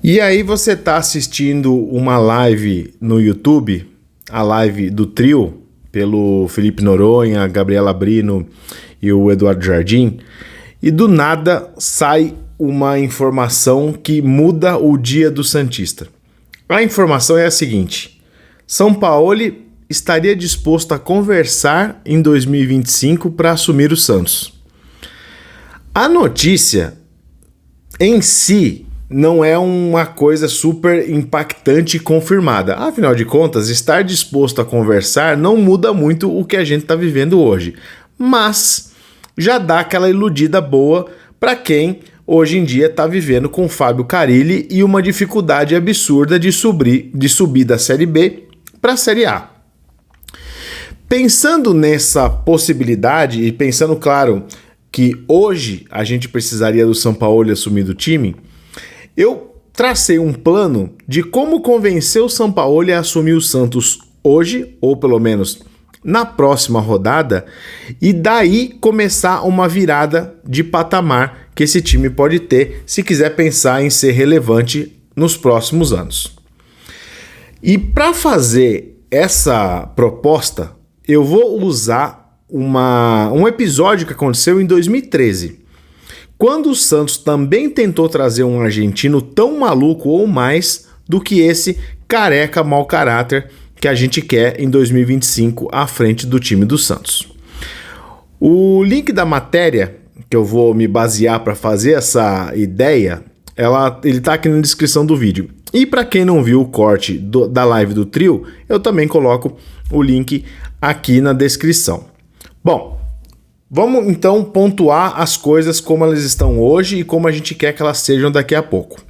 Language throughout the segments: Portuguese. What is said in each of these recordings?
E aí você está assistindo uma live no YouTube, a live do trio, pelo Felipe Noronha, a Gabriela Brino e o Eduardo Jardim, e do nada sai uma informação que muda o dia do Santista. A informação é a seguinte: Sampaoli estaria disposto a conversar em 2025 para assumir o Santos. A notícia em si não é uma coisa super impactante e confirmada. Afinal de contas, estar disposto a conversar não muda muito o que a gente está vivendo hoje. Mas já dá aquela iludida boa para quem hoje em dia está vivendo com Fábio Carille e uma dificuldade absurda de subir da Série B para a Série A. Pensando nessa possibilidade e pensando, claro, que hoje a gente precisaria do Sampaoli assumir o time, eu tracei um plano de como convencer o Sampaoli a assumir o Santos hoje, ou pelo menos na próxima rodada, e daí começar uma virada de patamar que esse time pode ter se quiser pensar em ser relevante nos próximos anos. E para fazer essa proposta, eu vou usar um episódio que aconteceu em 2013. Quando o Santos também tentou trazer um argentino tão maluco ou mais do que esse careca mau caráter que a gente quer em 2025 à frente do time do Santos. O link da matéria que eu vou me basear para fazer essa ideia, ele está aqui na descrição do vídeo. E para quem não viu o corte da live do trio, eu também coloco o link aqui na descrição. Bom, vamos então pontuar as coisas como elas estão hoje e como a gente quer que elas sejam daqui a pouco.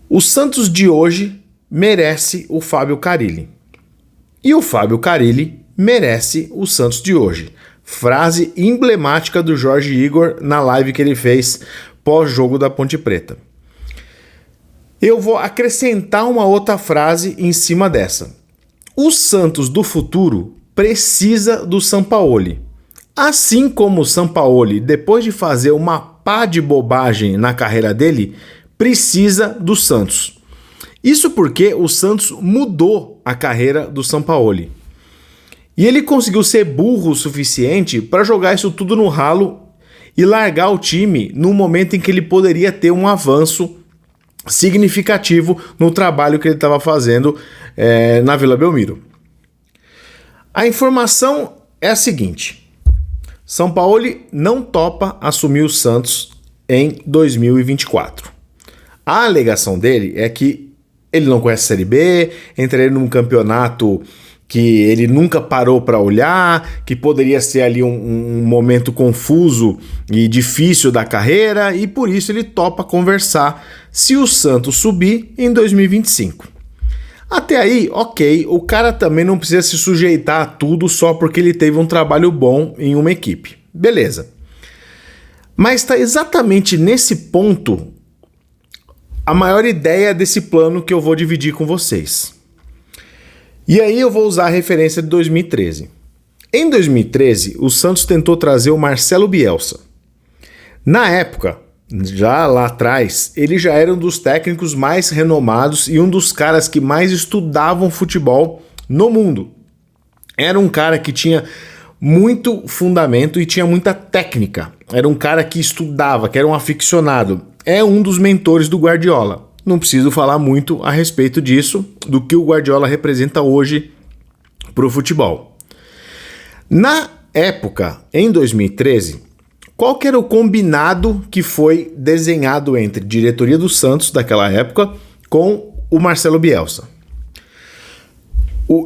O Santos de hoje merece o Fábio Carille. E o Fábio Carille merece o Santos de hoje. Frase emblemática do Jorge Igor na live que ele fez pós-jogo da Ponte Preta. Eu vou acrescentar uma outra frase em cima dessa. O Santos do futuro precisa do Sampaoli. Assim como o Sampaoli, depois de fazer uma pá de bobagem na carreira dele, precisa do Santos. Isso porque o Santos mudou a carreira do Sampaoli. E ele conseguiu ser burro o suficiente para jogar isso tudo no ralo e largar o time no momento em que ele poderia ter um avanço significativo no trabalho que ele estava fazendo na Vila Belmiro. A informação é a seguinte: Sampaoli não topa assumir o Santos em 2024. A alegação dele é que ele não conhece a Série B, entraria num campeonato que ele nunca parou para olhar, que poderia ser ali um momento confuso e difícil da carreira, e por isso ele topa conversar se o Santos subir em 2025. Até aí, ok, o cara também não precisa se sujeitar a tudo só porque ele teve um trabalho bom em uma equipe. Beleza. Mas está exatamente nesse ponto a maior ideia desse plano que eu vou dividir com vocês. E aí eu vou usar a referência de 2013. Em 2013, o Santos tentou trazer o Marcelo Bielsa. Na época, já lá atrás, ele já era um dos técnicos mais renomados e um dos caras que mais estudavam futebol no mundo. Era um cara que tinha muito fundamento e tinha muita técnica. Era um cara que estudava, que era um aficionado. É um dos mentores do Guardiola. Não preciso falar muito a respeito disso, do que o Guardiola representa hoje para o futebol. Na época, em 2013, qual que era o combinado que foi desenhado entre a diretoria do Santos daquela época com o Marcelo Bielsa?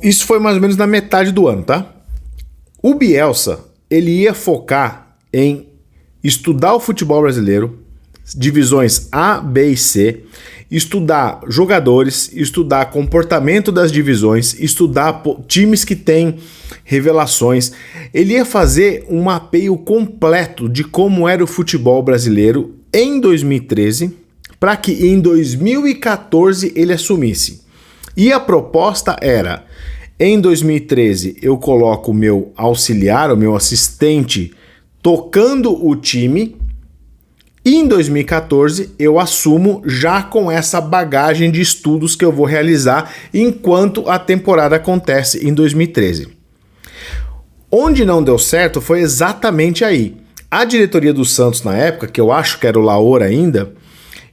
Isso foi mais ou menos na metade do ano, tá? O Bielsa, ele ia focar em estudar o futebol brasileiro, divisões A, B e C, estudar jogadores, estudar comportamento das divisões, estudar times que têm revelações. Ele ia fazer um mapeio completo de como era o futebol brasileiro em 2013, para que em 2014 ele assumisse. E a proposta era: em 2013 eu coloco o meu auxiliar, o meu assistente, tocando o time, E em 2014 eu assumo já com essa bagagem de estudos que eu vou realizar enquanto a temporada acontece em 2013. Onde não deu certo foi exatamente aí. A diretoria do Santos na época, que eu acho que era o Laor ainda,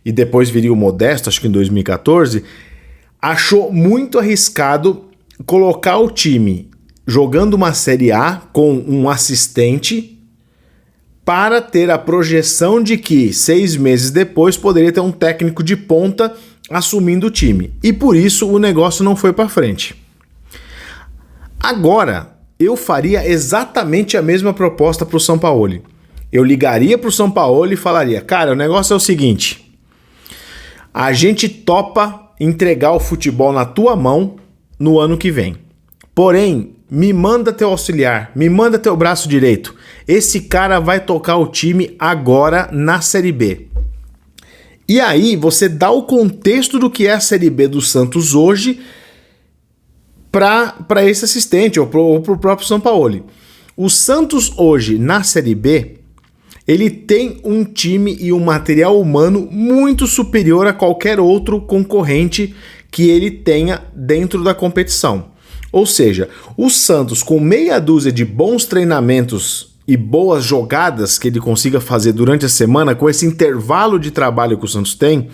e depois viria o Modesto, acho que em 2014, achou muito arriscado colocar o time jogando uma Série A com um assistente para ter a projeção de que 6 meses depois poderia ter um técnico de ponta assumindo o time. E por isso o negócio não foi para frente. Agora, eu faria exatamente a mesma proposta para o Sampaoli. Eu ligaria para o Sampaoli e falaria, cara, o negócio é o seguinte, a gente topa entregar o futebol na tua mão no ano que vem. Porém, me manda teu auxiliar, me manda teu braço direito. Esse cara vai tocar o time agora na Série B. E aí você dá o contexto do que é a Série B do Santos hoje para esse assistente ou para o próprio Sampaoli. O Santos hoje na Série B, ele tem um time e um material humano muito superior a qualquer outro concorrente que ele tenha dentro da competição. Ou seja, o Santos com meia dúzia de bons treinamentos e boas jogadas que ele consiga fazer durante a semana, com esse intervalo de trabalho que o Santos tem,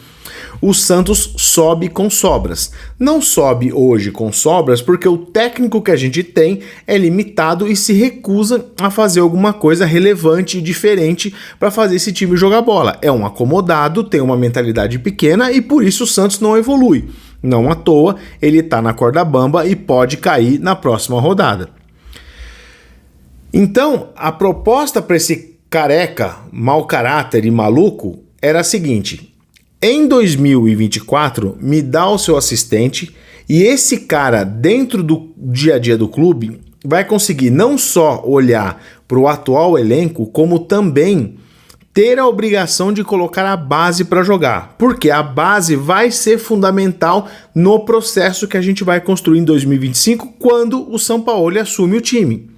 o Santos sobe com sobras. Não sobe hoje com sobras porque o técnico que a gente tem é limitado e se recusa a fazer alguma coisa relevante e diferente para fazer esse time jogar bola. É um acomodado, tem uma mentalidade pequena e por isso o Santos não evolui. Não à toa, ele está na corda bamba e pode cair na próxima rodada. Então, a proposta para esse careca, mau caráter e maluco era a seguinte: em 2024, me dá o seu assistente e esse cara, dentro do dia a dia do clube, vai conseguir não só olhar para o atual elenco, como também ter a obrigação de colocar a base para jogar, porque a base vai ser fundamental no processo que a gente vai construir em 2025, quando o Sampaoli assume o time.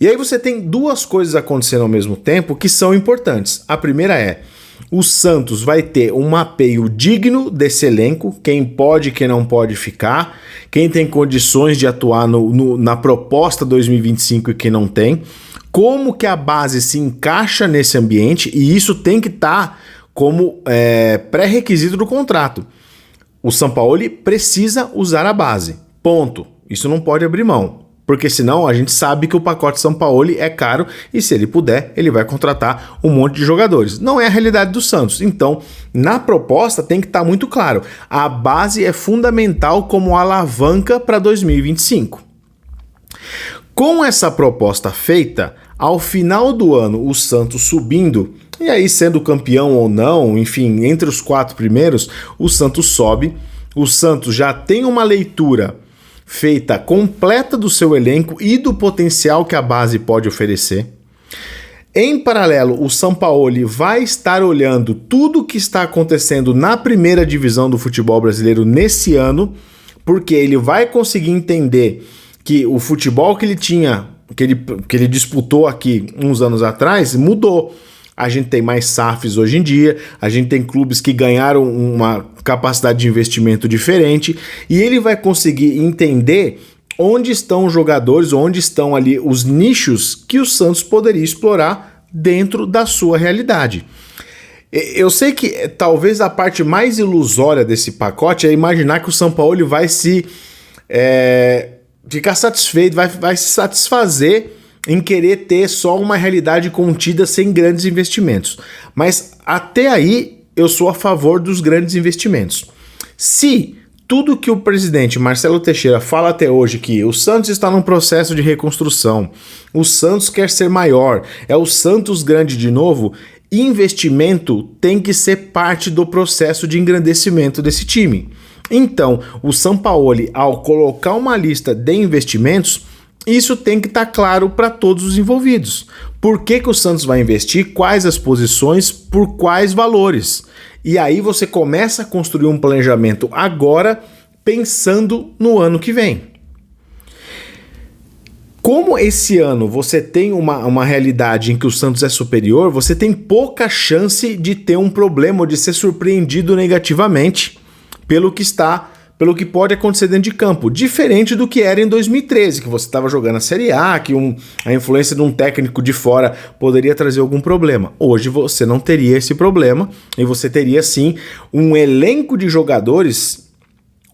E aí você tem duas coisas acontecendo ao mesmo tempo que são importantes. A primeira é, o Santos vai ter um mapeio digno desse elenco, quem pode e quem não pode ficar, quem tem condições de atuar na proposta 2025 e quem não tem, como que a base se encaixa nesse ambiente, e isso tem que estar como pré-requisito do contrato. O Sampaoli precisa usar a base, ponto. Isso não pode abrir mão. Porque senão a gente sabe que o pacote Sampaoli é caro e se ele puder, ele vai contratar um monte de jogadores. Não é a realidade do Santos. Então, na proposta tem que estar muito claro. A base é fundamental como alavanca para 2025. Com essa proposta feita, ao final do ano o Santos subindo, e aí sendo campeão ou não, enfim, entre os 4 primeiros, o Santos sobe. O Santos já tem uma leitura feita completa do seu elenco e do potencial que a base pode oferecer. Em paralelo, o Sampaoli vai estar olhando tudo o que está acontecendo na primeira divisão do futebol brasileiro nesse ano, porque ele vai conseguir entender que o futebol que ele tinha, que ele disputou aqui uns anos atrás, mudou. A gente tem mais SAFs hoje em dia, a gente tem clubes que ganharam uma capacidade de investimento diferente e ele vai conseguir entender onde estão os jogadores, onde estão ali os nichos que o Santos poderia explorar dentro da sua realidade. Eu sei que talvez a parte mais ilusória desse pacote é imaginar que o Sampaoli vai ficar satisfeito, vai se satisfazer em querer ter só uma realidade contida sem grandes investimentos. Mas até aí eu sou a favor dos grandes investimentos. Se tudo que o presidente Marcelo Teixeira fala até hoje, que o Santos está num processo de reconstrução, o Santos quer ser maior, é o Santos grande de novo, investimento tem que ser parte do processo de engrandecimento desse time. Então, o Sampaoli, ao colocar uma lista de investimentos, isso tem que estar claro para todos os envolvidos. Por que o Santos vai investir, quais as posições, por quais valores. E aí você começa a construir um planejamento agora, pensando no ano que vem. Como esse ano você tem uma realidade em que o Santos é superior, você tem pouca chance de ter um problema ou de ser surpreendido negativamente pelo que pode acontecer dentro de campo, diferente do que era em 2013, que você estava jogando a Série A, que a influência de um técnico de fora poderia trazer algum problema. Hoje você não teria esse problema e você teria sim um elenco de jogadores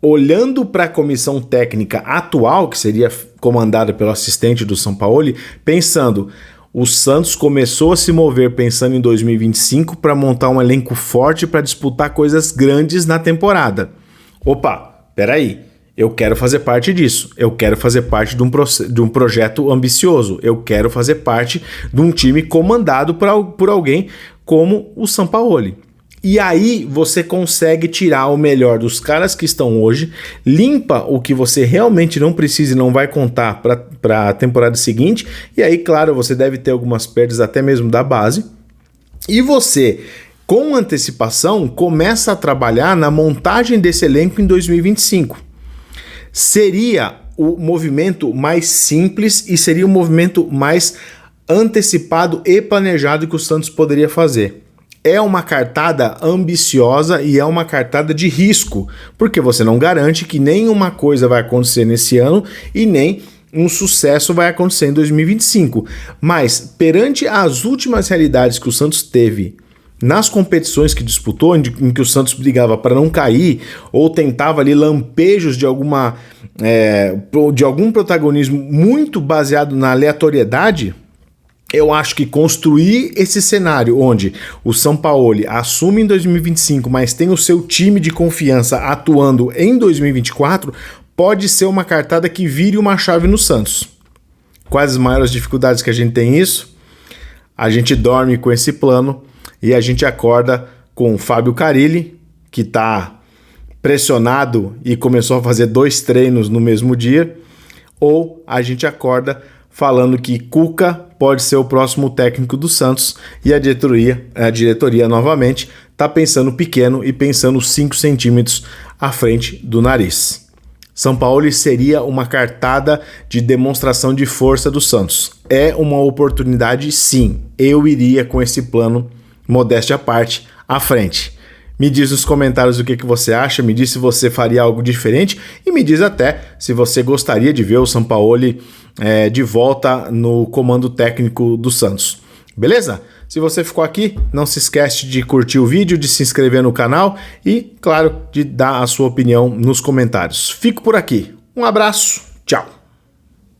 olhando para a comissão técnica atual, que seria comandada pelo assistente do Sampaoli, pensando: o Santos começou a se mover pensando em 2025 para montar um elenco forte para disputar coisas grandes na temporada. Opa, peraí, eu quero fazer parte disso, eu quero fazer parte de um projeto ambicioso, eu quero fazer parte de um time comandado por alguém como o Sampaoli. E aí você consegue tirar o melhor dos caras que estão hoje, limpa o que você realmente não precisa e não vai contar para a temporada seguinte, e aí, claro, você deve ter algumas perdas até mesmo da base, e você, com antecipação, começa a trabalhar na montagem desse elenco em 2025. Seria o movimento mais simples e seria o movimento mais antecipado e planejado que o Santos poderia fazer. É uma cartada ambiciosa e é uma cartada de risco, porque você não garante que nenhuma coisa vai acontecer nesse ano e nem um sucesso vai acontecer em 2025. Mas, perante as últimas realidades que o Santos teve nas competições que disputou, em que o Santos brigava para não cair ou tentava ali lampejos de algum protagonismo muito baseado na aleatoriedade, eu acho que construir esse cenário onde o Sampaoli assume em 2025, mas tem o seu time de confiança atuando em 2024, pode ser uma cartada que vire uma chave no Santos. Quais as maiores dificuldades que a gente tem isso? A gente dorme com esse plano e a gente acorda com o Fábio Carille, que está pressionado e começou a fazer 2 treinos no mesmo dia, ou a gente acorda falando que Cuca pode ser o próximo técnico do Santos e a diretoria novamente está pensando pequeno e pensando 5 centímetros à frente do nariz. Sampaoli seria uma cartada de demonstração de força do Santos. É uma oportunidade, sim. Eu iria com esse plano, modéstia à parte, à frente. Me diz nos comentários o que você acha, me diz se você faria algo diferente e me diz até se você gostaria de ver o Sampaoli de volta no comando técnico do Santos. Beleza? Se você ficou aqui, não se esquece de curtir o vídeo, de se inscrever no canal e, claro, de dar a sua opinião nos comentários. Fico por aqui. Um abraço, tchau!